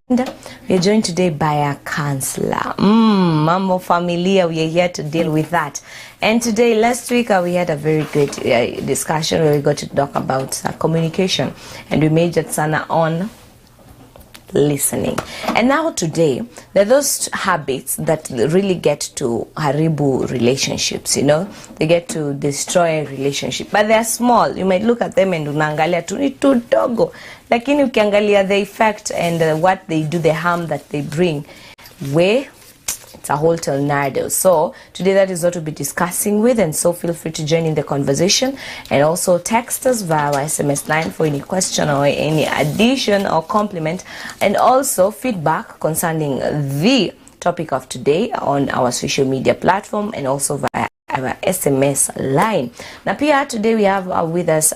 and we're joined today by a counselor. Mambo Familia, we are here to deal with that. And today, last week, we had a very great discussion where we got to talk about communication, and we majored sana on listening. And now today, there are those habits that really get to haribu relationships, you know. They get to destroy a relationship, but they are small. You might look at them and unaangalia tu ni tudogo, lakini ukiangalia the effect and what they do, the harm that they bring, it's a whole tornado. So today that is what we'll be discussing with, and so feel free to join in the conversation and also text us via our SMS line for any question or any addition or compliment, and also feedback concerning the topic of today on our social media platform and also via our SMS line. Now pia today we have with us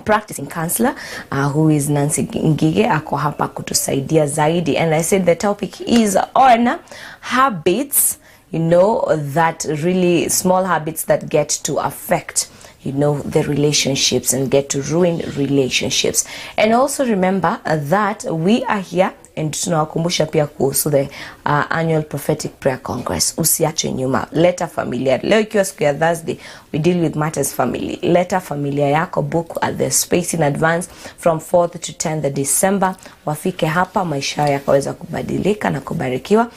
practicing counselor who is Nancy Ngige. Ako hapa kutusaidia zaidi, and I said the topic is on habits, you know, that really small habits that get to affect, you know, the relationships and get to ruin relationships. And also remember that we are here and tunawakumbusha pia kuhusu the annual prophetic prayer congress. Usiache nyuma. Leta familia. Leo ikiwa siku ya Thursday, we deal with matters family. Leta familia yako, book at the space in advance from 4th to 10th December. Wafike hapa, maisha yakaweza kubadilika na kubarikiwa.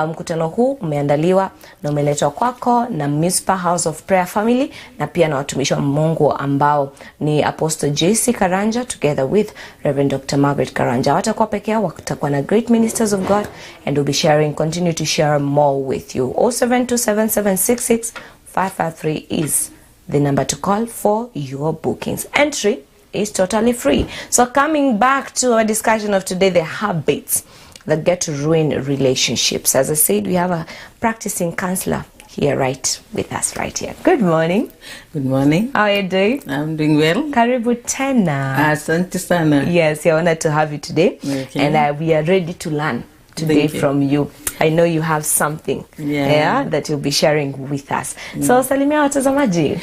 Mkutano huu umeandaliwa na umeletwa kwako na Mizpah House of Prayer Family, na pia na watumishi wa Mungu ambao ni Apostle JC Karanja together with Reverend Dr. Margaret Karanja. Watakuwa peke yao, watakuwa na great ministers of God, and we'll be sharing, continue to share more with you. 0727766553 is the number to call for your bookings. Entry is totally free. So coming back to our discussion of today, the habits that get to ruin relationships. As I said, we have a practicing counselor here right with us right here. Good morning. Good morning. How are you doing? I'm doing well. Karibu tena. Asante sana. Yes, we're honored to have you today. Okay. And we are ready to learn today from you. I know you have something that you'll be sharing with us. So salimia watazamaji.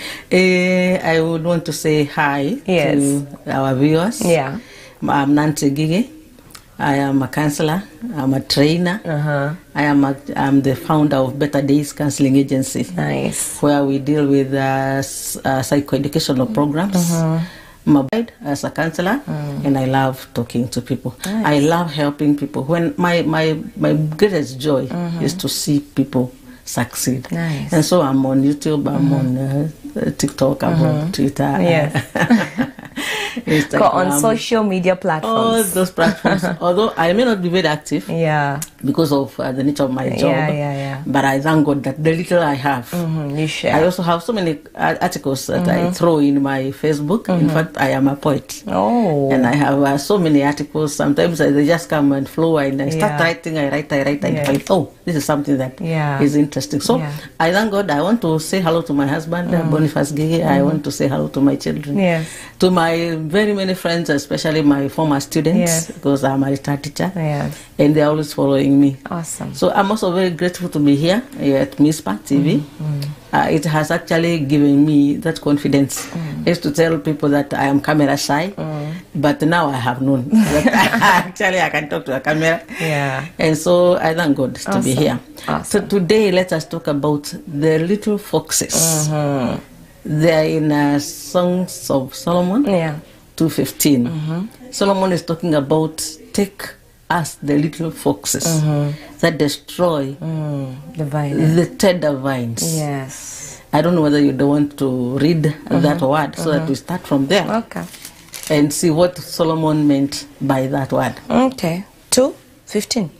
I would want to say hi to our viewers. Yeah. I'm Nancy Ngige. I am a counselor. I'm a trainer. I'm the founder of Better Days Counseling Agency. Nice. Where we deal with psychoeducational programs. I'm a as a counselor, and I love talking to people. Nice. I love helping people. When my greatest joy is to see people succeed. Nice. And so I'm on YouTube, I'm on TikTok, I'm on Twitter. Yes. Instagram, on social media platforms. All those platforms. Although I may not be very active, because of the nature of my job. But I thank God that the little I have, you share. I also have so many articles that I throw in my Facebook. In fact, I am a poet. Oh. And I have so many articles. Sometimes they just come and flow, and I start writing. I write, and find, oh, this is something that is interesting. So I thank God. I want to say hello to my husband, Boniface Ngige. I want to say hello to my children. Yes. To my very many friends, especially my former students, because I'm a retired teacher, and they're always following me. Awesome. So I'm also very grateful to be here at Mizpah TV. It has actually given me that confidence. I used to tell people that I am camera shy, but now I have known that actually I can talk to a camera. And so I thank God to be here. So today let us talk about the little foxes. They're in Songs of Solomon 2:15. Solomon is talking about take us the little foxes that destroy the tender vines. Yes. I don't know whether you don't want to read that word so that we start from there. Okay. And see what Solomon meant by that word. Okay. 2:15.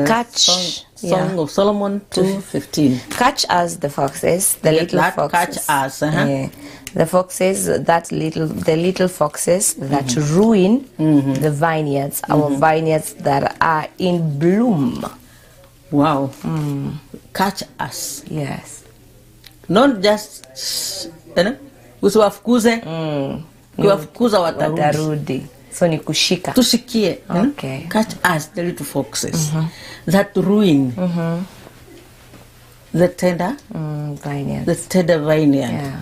Catch. Song of Solomon 2:15. Catch us the foxes, the little foxes. Catch us. The foxes, the little foxes that ruin the vineyards, our vineyards that are in bloom. Wow. Catch us. Yes. Not just usiwafukuze. Usiwafukuza watarudi. So ni kushika. Tushikie. Okay. Catch us the little foxes that ruin the tender vineyard. The tender vineyard. Yeah.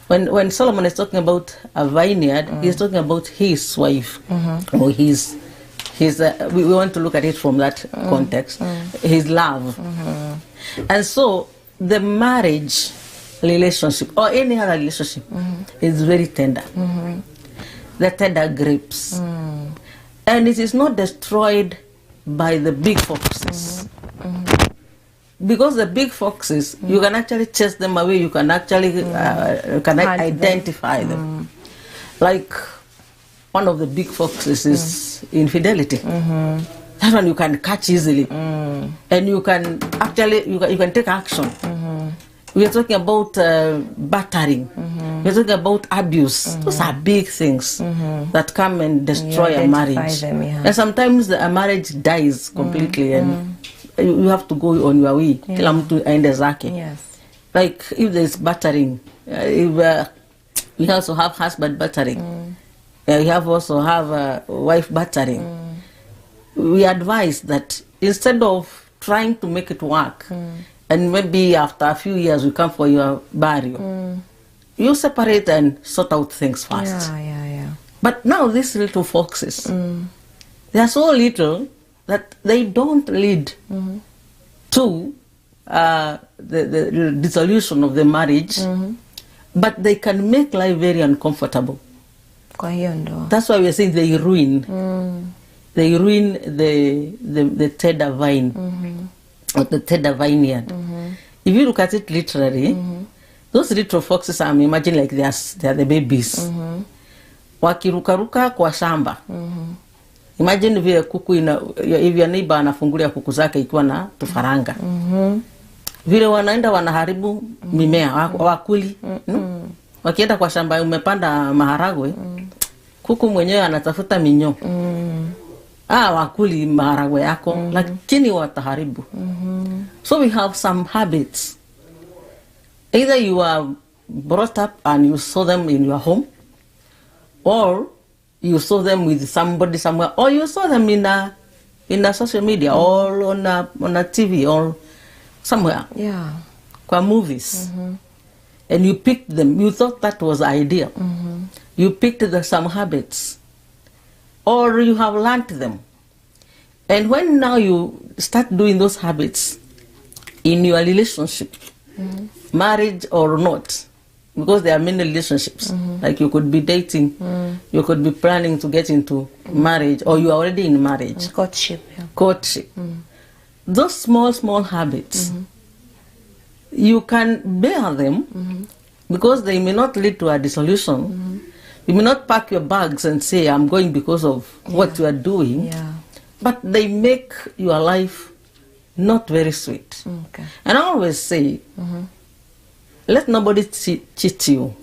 When Solomon is talking about a vineyard, he's talking about his wife or his his, we want to look at it from that context, his love. And so the marriage relationship or any other relationship is very tender. The tender grapes. And it is not destroyed by the big foxes. Because the big foxes, you can actually chase them away, you can actually identify them. Like one of the big foxes is infidelity. That one you can catch easily. And you can actually, you can take action. We are talking about battering. We are talking about abuse. Those are big things that come and destroy a marriage. Them, and sometimes a marriage dies completely and you have to go on your way. Kila mtu aende zake. Yes. Like if there is battering, if, we also have husband battering. We have also have wife battering. We advise that instead of trying to make it work, and maybe after a few years we come for your burial, you separate and sort out things first. But now these little foxes, they are so little that they don't lead to the dissolution of the marriage, but they can make life very uncomfortable. That's why we are saying they ruin. They ruin the tender vine, or the tender vineyard. If you look at it literally, those little foxes, I'm imagining like they are the babies. Wakirukaruka kwa shamba. Imagine vile kuku if your neighbor anafungulia kuku zake ikiwa na tufaranga. Vile wanaenda wanaharibu mimea, wakuli. Wakienda kwa shamba umepanda maharagwe, kuku mwenyewe anatafuta minyo. Wakuli maharagwe yako, lakini wataharibu. So we have some habits. Either you are brought up and you saw them in your home, or you saw them with somebody somewhere, or you saw them in a social media, or on a TV, or somewhere. Kwa movies. And you picked them. You thought that was ideal. You picked some habits. Or you have learnt them. And when now you start doing those habits in your relationship, marriage or not, because there are many relationships, like you could be dating, you could be planning to get into marriage, or you are already in marriage. Courtship. Courtship. Those small habits, you can bear them because they may not lead to a dissolution. You may not pack your bags and say, I'm going because of what you are doing, but they make your life not very sweet. And I always say, let nobody cheat you,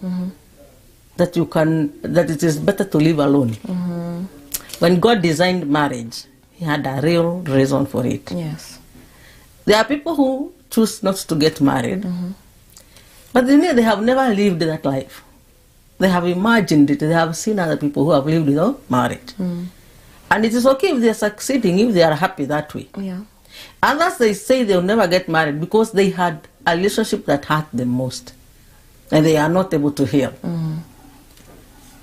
that it is better to live alone. When God designed marriage, He had a real reason for it. There are people who choose not to get married, but they have never lived that life. They have imagined it. They have seen other people who have lived without marriage. And it is okay if they are succeeding, if they are happy that way. Others, they say they will never get married because they had a relationship that hurt them most. And they are not able to heal.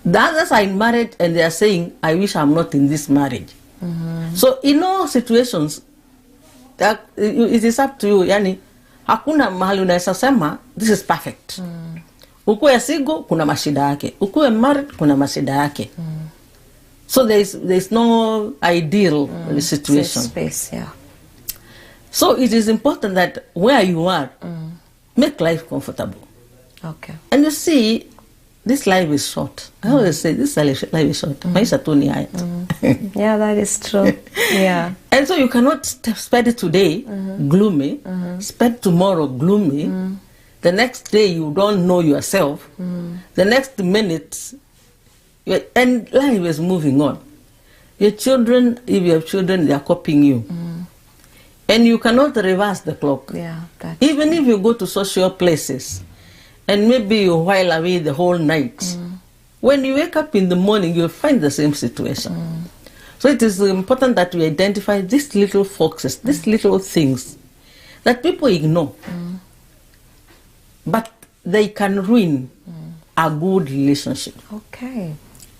The others are in marriage and they are saying, I wish I'm not in this marriage. So in all situations, it is up to you. Yani, hakuna mahali unaweza sema, this is perfect. Ukuwe single, kuna mashida yake. Ukuwe married, kuna mashida yake. So there is no ideal situation. Space, So it is important that where you are, make life comfortable. And you see, this life is short. I always say, this life is short. Maisha tu ni haya. That is true. And so you cannot spend today gloomy, spend tomorrow gloomy. The next day you don't know yourself. The next minute, and life is moving on. Your children, if you have children, they are copying you. And you cannot reverse the clock. Even if you go to social places, and maybe you while away the whole night, when you wake up in the morning, you'll find the same situation. So it is important that we identify these little foxes, these little things that people ignore. But they can ruin a good relationship.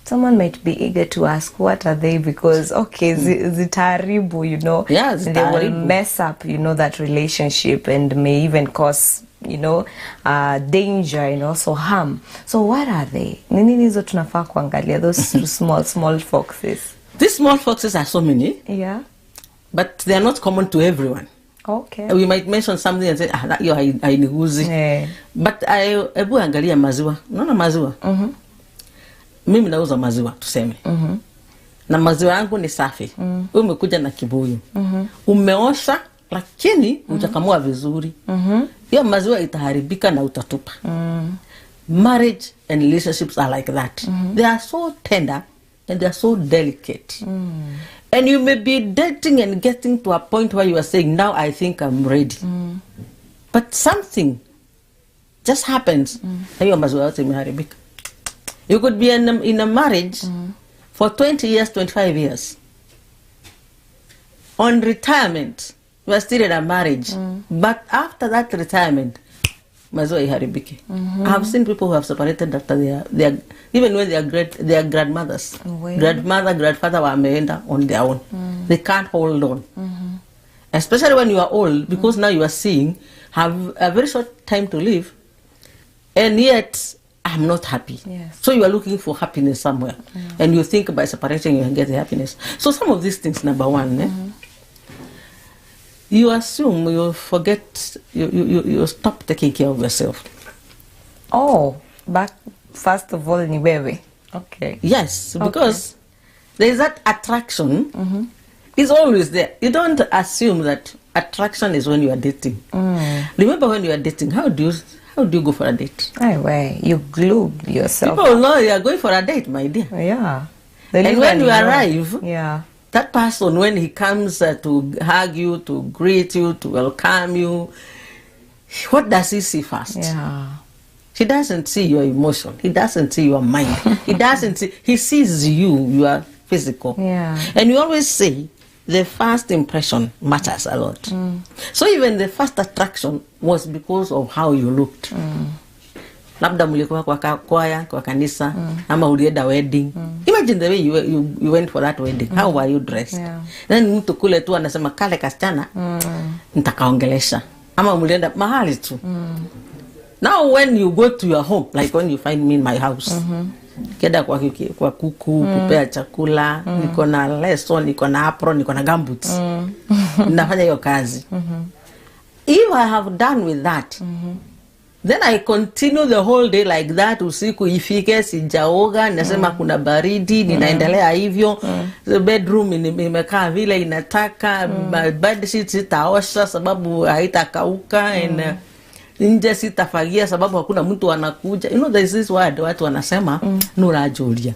someone might be eager to ask, what are they? Because, okay, zitaribu, you know, Yeah, they will mess up, you know, that relationship and may even cause, you know, danger and also harm. So what are they? Nini nizo tunafaa kuangalia, those small foxes? These small foxes are so many. Yeah. But they are not common to everyone. Okay. We might mention something and say, that yo hainiguzi. Yeah. But ebu angalia maziwa. Unaona maziwa? Mimi nauza maziwa tuseme. Na maziwa yangu ni safi. Umekuja na kibuyu. Umeosha lakini hujakamua vizuri. Hiyo maziwa itaharibika na utatupa. Marriage and relationships are like that. They are so tender and they are so delicate. And you may be dating and getting to a point where you are saying, now I think I'm ready. But something just happens. You could be in a marriage for 20 years, 25 years. On retirement, you are still in a marriage. But after that retirement, I have seen people who have separated after they are even when they are grandmothers. Grandmother, grandfather were ameenda on their own. They can't hold on. Especially when you are old, because now you are seeing, have a very short time to live, and yet I'm not happy. Yes. So you are looking for happiness somewhere, and you think by separating you can get the happiness. So some of these things, number one, you assume, you forget, you stop taking care of yourself. Oh, but first of all, ni wewe. Okay. Yes, because there is that attraction. It's always there. You don't assume that attraction is when you are dating. Remember when you are dating, how do you go for a date? Anyway, you glue yourself. People know you are going for a date, my dear. Yeah. And when you arrive, yeah, that person, when he comes to hug you, to greet you, to welcome you, what does he see first? Yeah. He doesn't see your emotion. He doesn't see your mind. He sees you, you are physical. Yeah. And you always say, the first impression matters a lot. So even the first attraction was because of how you looked. Labda mlikuwa kwa kwaya, kwa kanisa, ama ulienda wedding. Imagine the way you went for that wedding. How were you dressed? Yeah. Then mtu kule tu anasema kale kasichana, nitakaongelesha. Ama mlienda mahali tu. Now when you go to your home, like when you find me in my house, keda kwa kuku, kupea chakula, niko na leso, niko na apron, niko na gumboots. Nafanya hiyo kazi. If I have done with that, then I continue the whole day like that. Usiku ifike sijaoga, nasema kuna baridi, ninaendelea hivyo. The bedroom imekaa vile inataka, bed sheets itaosha sababu haitakauka, and nje sitafagia sababu hakuna mtu anakuja. You know, there is this word watu wanasema nurajulia.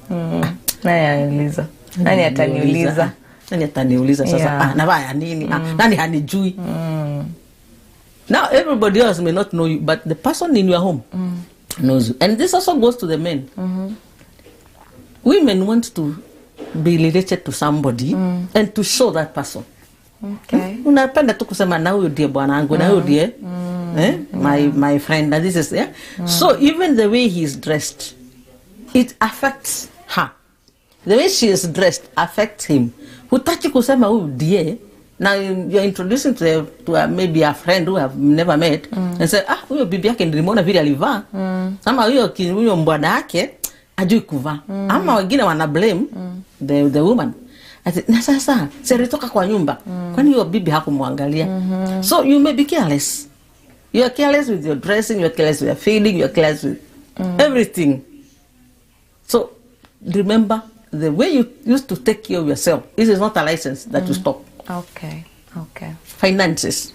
Nani ataniuliza? Nani ataniuliza sasa? Navaya nini? Nani hanijui? Now everybody else may not know you, but the person in your home knows you. And this also goes to the men. Women want to be related to somebody and to show that person. Okay. Unapenda tu kusema na huyo ndiye bwana wangu, na huyo ndiye my friend, and this is So even the way he is dressed, it affects her. The way she is dressed affects him. Hutaki kusema huyo ndiye. Now you're introducing to maybe a friend who have never met and say, huyo bibi yake nilimwona vile alivaa. Ama huyo mbwana yake ajui kuvaa. Ama wengine wana blame the woman. Na sasa seritoka kwa nyumba. Kwani huyo bibi hakumwangalia? So you may be careless. You are careless with your dressing, you are careless with your feeding, you are careless with everything. So remember, the way you used to take care of yourself, this is not a license that you stop. Okay. Finances.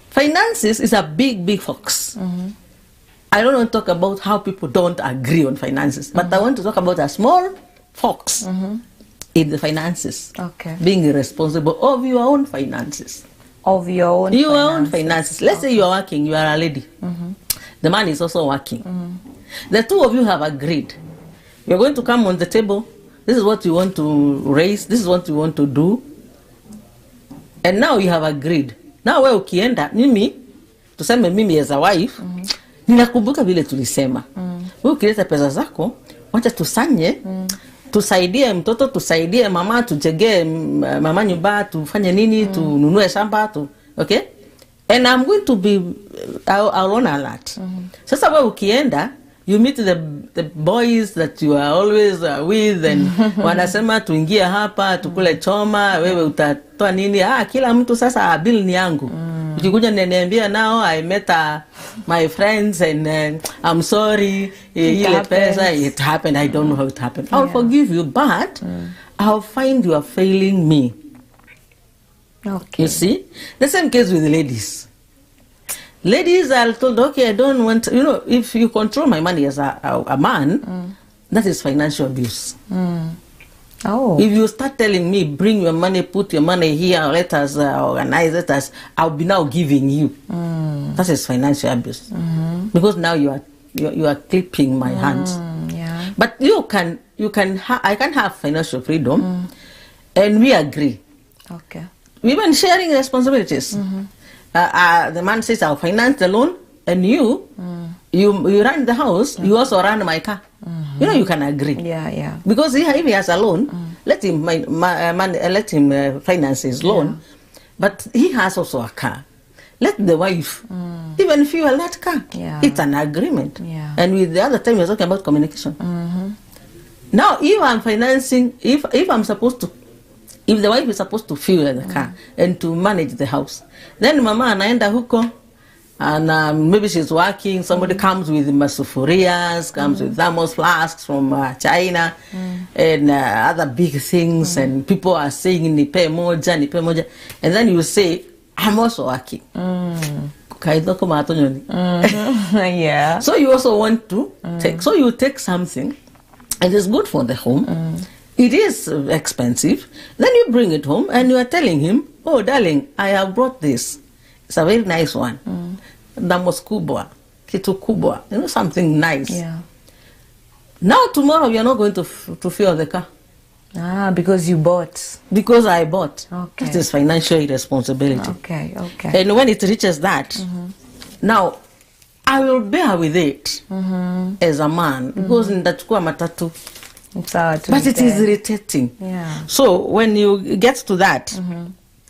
Finances is a big fox. I don't want to talk about how people don't agree on finances, but I want to talk about a small fox in the finances. Okay. Being responsible of your own finances. Of your own finances. Let's say you are working, you are a lady. The man is also working. The two of you have agreed. You're going to come on the table. This is what you want to raise. This is what you want to do. And now you have agreed. Now wewe ukienda, tuseme mimi as a wife, ninakumbuka vile tulisema. Wewe ukileta pesa zako, wacha tusanye, tusaidie mtoto, tusaidie mama, tujengee mama nyumba, tufanye nini, tununue shamba, okay? And I'm going to be, I'll own a lot. Sasa wewe ukienda, you meet the boys that you are always with, and wanasema tuingie hapa, tukule choma, wewe utatoa nini? Kila mtu sasa bill ni yangu. Ukikuja niambia now I met my friends and I'm sorry, ile pesa, it happened, I don't know how it happened. I'll forgive you, but I'll find you are failing me. Okay. You see? The same case with the ladies. Ladies are told, okay, I don't want, if you control my money as a man, that is financial abuse. Oh. If you start telling me, bring your money, put your money here, let us organize, I'll be now giving you. That is financial abuse. Because now you are clipping my hands. Yeah. But I can have financial freedom, and we agree. Okay. Even sharing responsibilities. The man says, I'll finance the loan, and you run the house, you also run my car. You can agree. Yeah. Because if he has a loan, let him finance his loan. But he has also a car. Let the wife even fuel that car. Yeah. It's an agreement. Yeah. And with the other time you're talking about communication. Now, if I'm financing, if I'm supposed to, if the wife is supposed to fuel the car and to manage the house, then mama anaenda huko, and maybe she's working, somebody comes with masufurias, comes with thermos flasks from China, and other big things, and people are saying nipe moja, and then you say, I'm also working. Yeah. So you also want to take, so you take something, and it's good for the home. It is expensive. Then you bring it home and you are telling him, oh, darling, I have brought this. It's a very nice one. Damos kubwa, kitu kubwa, something nice. Yeah. Now tomorrow you are not going to fuel the car. Because you bought. Because I bought. Okay. That is financial irresponsibility. Okay. And when it reaches that, now I will bear with it as a man, because ndachukua matatu. But it is irritating. Yeah. So when you get to that,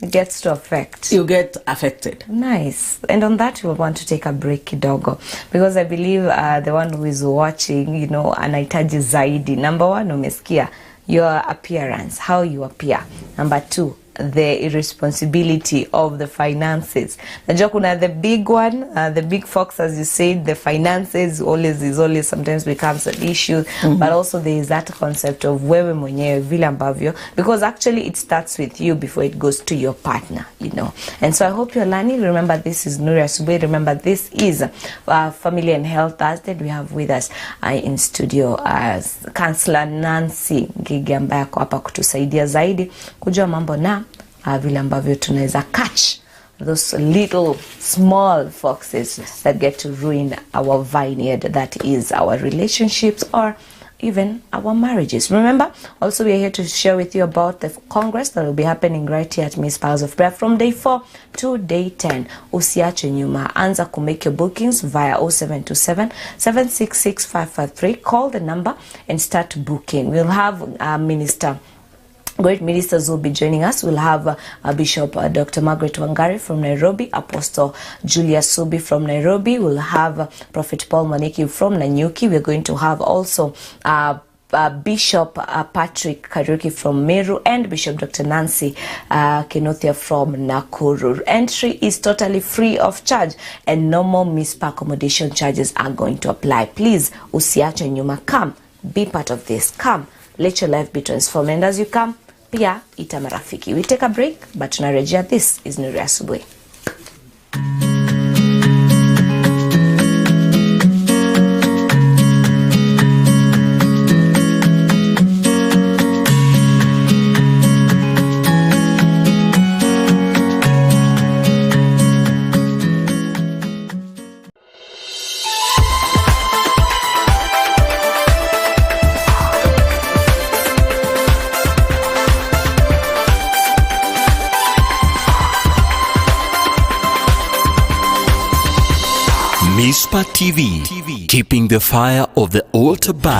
it gets to affect. You get affected. Nice. And on that, we want to take a break kidogo, because I believe the one who is watching, anahitaji zaidi. Number one, umesikia your appearance, how you appear. Number two, the irresponsibility of the finances. Najua kuna the big one, the big fox, as you said, the finances always sometimes becomes an issue, but also there is that concept of wewe mwenyewe vile ambavyo, because actually it starts with you before it goes to your partner, And so I hope you're learning. Remember, this is Nuri Asubuhi. Remember, this is Family and Health Thursday. We have with us in studio Counseller Nancy Ngige ambaye ako hapa kutusaidia zaidi kujua mambo na vile ambavyo tunaweza catch those little small foxes that get to ruin our vineyard, that is our relationships or even our marriages. Remember, also we are here to share with you about the Congress that will be happening right here at Mizpah House of Prayer from day 4 to day 10. Usiache nyuma. Anza to make your bookings via 0727 766 553. Call the number and start booking. We'll have great ministers will be joining us. We'll have Bishop Dr. Margaret Wangari from Nairobi, Apostle Julia Subi from Nairobi. We'll have Prophet Paul Maniki from Nanyuki. We're going to have also Bishop Patrick Kariuki from Meru and Bishop Dr. Nancy Kenothia from Nakuru. Entry is totally free of charge and no more Mizpah accommodation charges are going to apply. Please, usiache nyuma. Come, be part of this. Come, let your life be transformed. And as you come, pia ita marafiki. We take a break, but tunarejea. This is Nuri Asubuhi. Mizpah TV, keeping the fire of the altar burning.